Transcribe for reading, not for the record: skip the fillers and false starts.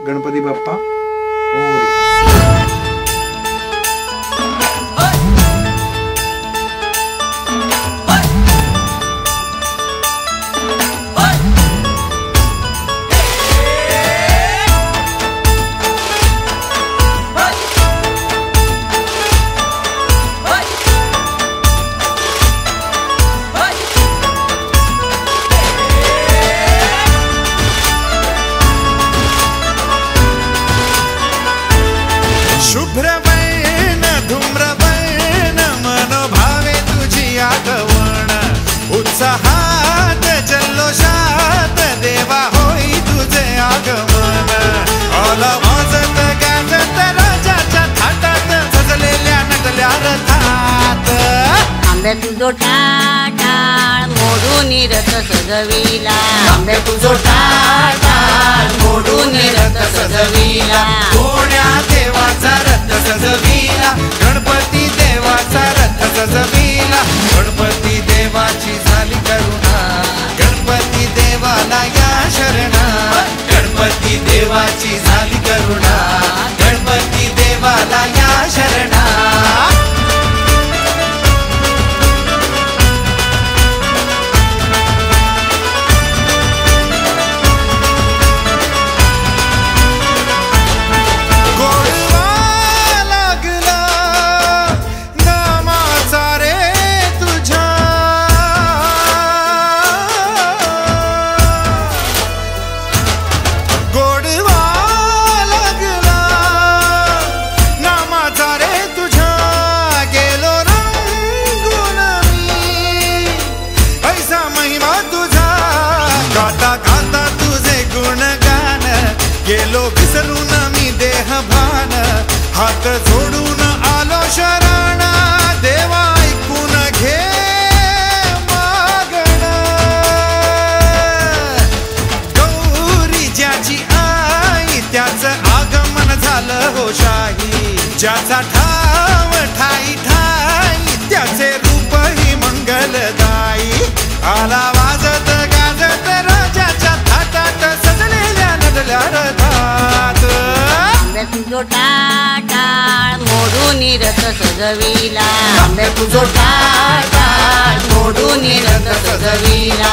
गणपती बाप्पा मोरया. शुभ्रवर्ण धूम्रवर्ण मनोभावे तुझी आगवण उत्साहात जल्लोषात देवा होई तुझे आगमन आला वाजत गाजत राजाच्या थाटात सजलेल्या नटल्या रथात आंबे तुझो टाळ मोडून रथ सजविला आंबे तुझो टाळ मोडून रथ सजविला कोण्या देवाचा रथ सजविला गणपती देवाचा रथ सजविला गणपती देवाची झाली करुणा गणपती देवाला या शरणा गणपती देवाची झाली करुणा गणपती देवाला या शरणा गेलो विसरून मी देह भान हात जोडून आलो शरण देवा ऐकून घे मागण गौरी ज्याची आई त्याचं आगमन झालं हो शाही ज्याचा ठाव ठाई ठाई त्याचे रूपही मंगलदायी आला वाजत गाजत राजाच्या थाटात सजलेल्या नटल्या रथात आंबे तुझो टाळ मोडून रथ सजविला आंबे तुझो टाळ मोडून रथ सजविला